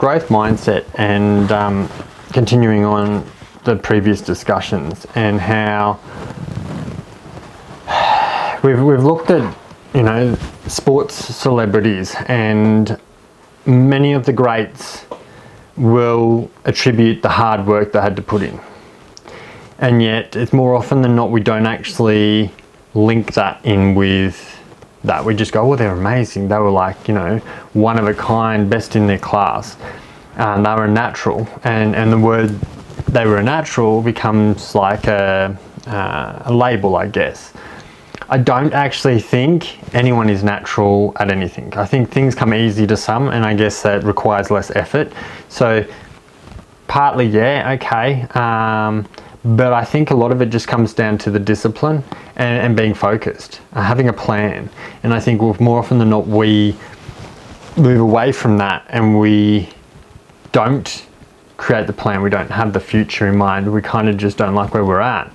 growth mindset and continuing on the previous discussions, and how we've looked at, you know, sports celebrities, and many of the greats will attribute the hard work they had to put in. And yet, it's more often than not, we don't actually link that in with that. We just go, oh, they're amazing. They were like, you know, one of a kind, best in their class. They were a natural. And the word they were a natural becomes like a label, I guess. I don't actually think anyone is natural at anything. I think things come easy to some, and I guess that requires less effort. So partly, yeah, okay. But I think a lot of it just comes down to the discipline and being focused, having a plan. And I think more often than not, we move away from that and we don't create the plan. We don't have the future in mind. We kind of just don't like where we're at.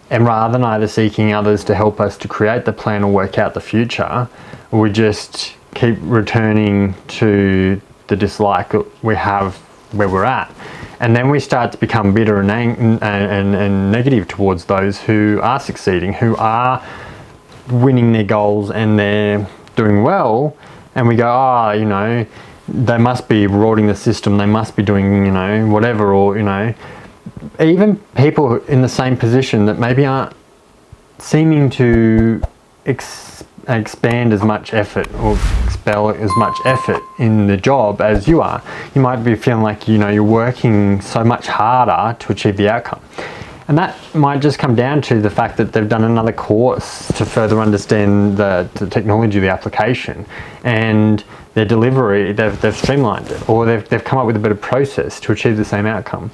And rather than either seeking others to help us to create the plan or work out the future, we just keep returning to the dislike we have where we're at. And then we start to become bitter and negative towards those who are succeeding, who are winning their goals and they're doing well. And we go, oh, you know, they must be rorting the system. They must be doing, you know, whatever, or, you know, even people in the same position that maybe aren't seeming to expand as much effort or expel as much effort in the job as you are. You might be feeling like, you know, you're working so much harder to achieve the outcome. And that might just come down to the fact that they've done another course to further understand the technology, the application, and their delivery, they've streamlined it, or they've come up with a better process to achieve the same outcome.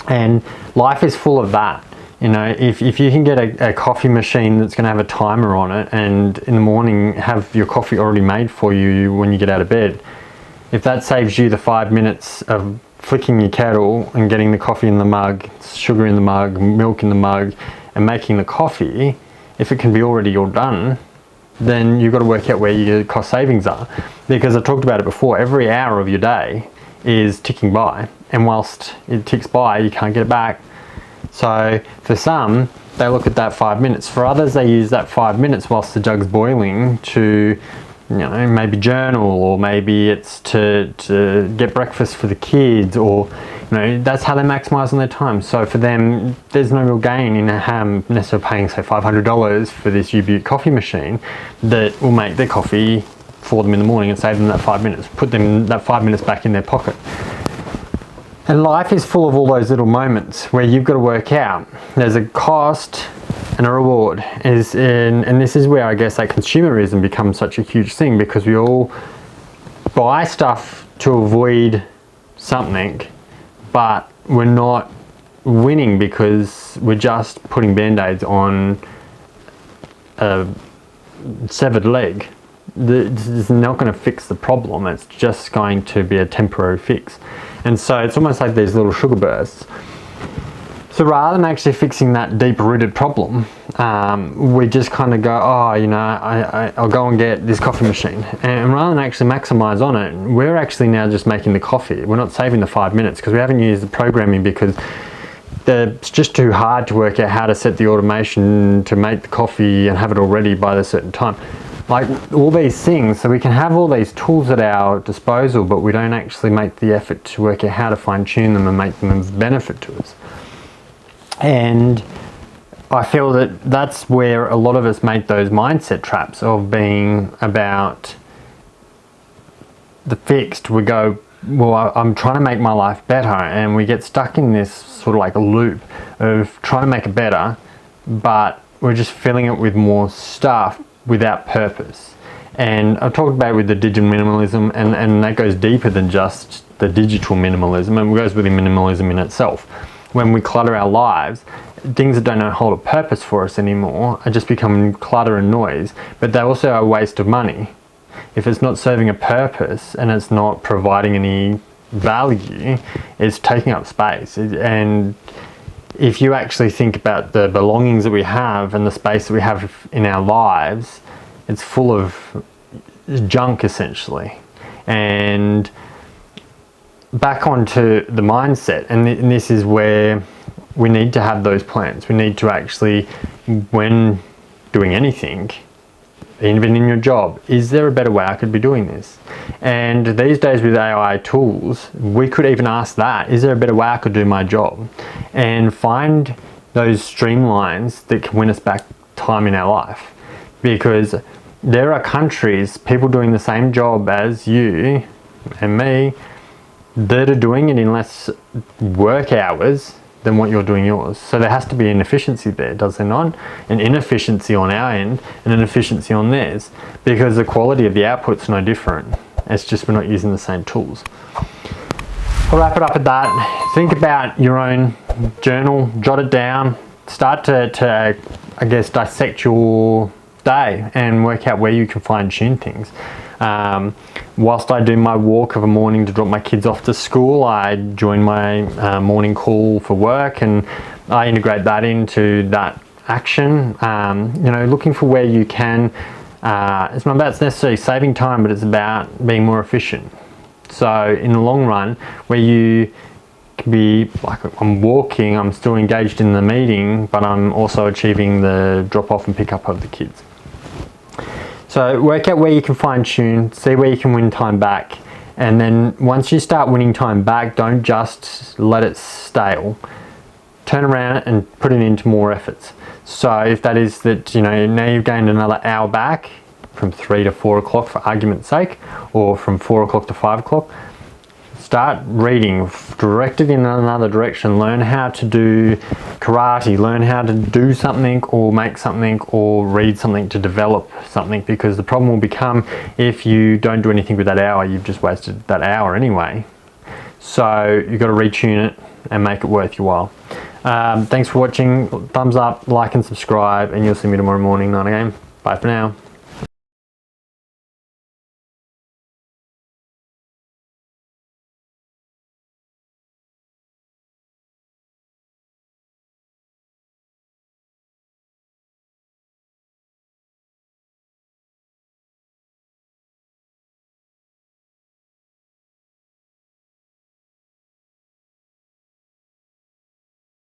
And life is full of that. You know, if you can get a coffee machine that's going to have a timer on it, and in the morning have your coffee already made for you when you get out of bed, if that saves you the 5 minutes of flicking your kettle and getting the coffee in the mug, sugar in the mug, milk in the mug, and making the coffee, if it can be already all done, then you've got to work out where your cost savings are. Because I talked about it before, every hour of your day is ticking by, and whilst it ticks by, you can't get it back. So for some, they look at that 5 minutes. For others, they use that 5 minutes whilst the jug's boiling to, you know, maybe journal, or maybe it's to get breakfast for the kids, or, you know, that's how they maximise on their time. So for them, there's no real gain in necessarily paying, say, $500 for this U-Butte coffee machine that will make their coffee for them in the morning and save them that 5 minutes, put them that 5 minutes back in their pocket. And life is full of all those little moments where you've got to work out there's a cost and a reward. And this is where I guess that consumerism becomes such a huge thing, because we all buy stuff to avoid something, but we're not winning because we're just putting band-aids on a severed leg. This is not going to fix the problem. It's just going to be a temporary fix. And so it's almost like these little sugar bursts. So rather than actually fixing that deep-rooted problem, we just kind of go, oh, you know, I'll go and get this coffee machine. And rather than actually maximise on it, we're actually now just making the coffee. We're not saving the 5 minutes because we haven't used the programming, because it's just too hard to work out how to set the automation to make the coffee and have it all ready by a certain time. Like all these things, so we can have all these tools at our disposal, but we don't actually make the effort to work out how to fine-tune them and make them of benefit to us. And I feel that that's where a lot of us make those mindset traps of being about the fixed. We go, well, I'm trying to make my life better, and we get stuck in this sort of like a loop of trying to make it better, but we're just filling it with more stuff without purpose. And I've talked about it with the digital minimalism, and that goes deeper than just the digital minimalism, and it goes with the minimalism in itself. When we clutter our lives, things that don't hold a purpose for us anymore are just becoming clutter and noise, but they also are a waste of money. If it's not serving a purpose and it's not providing any value, it's taking up space. And if you actually think about the belongings that we have and the space that we have in our lives, it's full of junk essentially. And back onto the mindset, and this is where we need to have those plans. We need to actually, when doing anything, even in your job, is there a better way I could be doing this? And these days with AI tools, we could even ask that, is there a better way I could do my job? And find those streamlines that can win us back time in our life. Because there are countries, people doing the same job as you and me, that are doing it in less work hours than what you're doing yours. So there has to be an efficiency there, does there not? An inefficiency on our end and an efficiency on theirs, because the quality of the output's no different. It's just we're not using the same tools. I'll wrap it up at that. Think about your own journal, jot it down, start to I guess, dissect your day and work out where you can fine tune things. Whilst I do my walk of a morning to drop my kids off to school, I join my morning call for work, and I integrate that into that action. You know, looking for where you can. It's not about necessarily saving time, but it's about being more efficient. So in the long run, where you can be like, I'm walking, I'm still engaged in the meeting, but I'm also achieving the drop off and pick up of the kids. So work out where you can fine tune, see where you can win time back, and then once you start winning time back, don't just let it stale. Turn around and put it into more efforts. So if that is that, you know, now you've gained another hour back from 3 to 4 o'clock for argument's sake, or from 4 o'clock to 5 o'clock, start reading, direct it in another direction. Learn how to do karate, learn how to do something or make something or read something to develop something, because the problem will become if you don't do anything with that hour, you've just wasted that hour anyway. So you've got to retune it and make it worth your while. Thanks for watching. Thumbs up, like and subscribe, and you'll see me tomorrow morning, 9 a.m. Bye for now.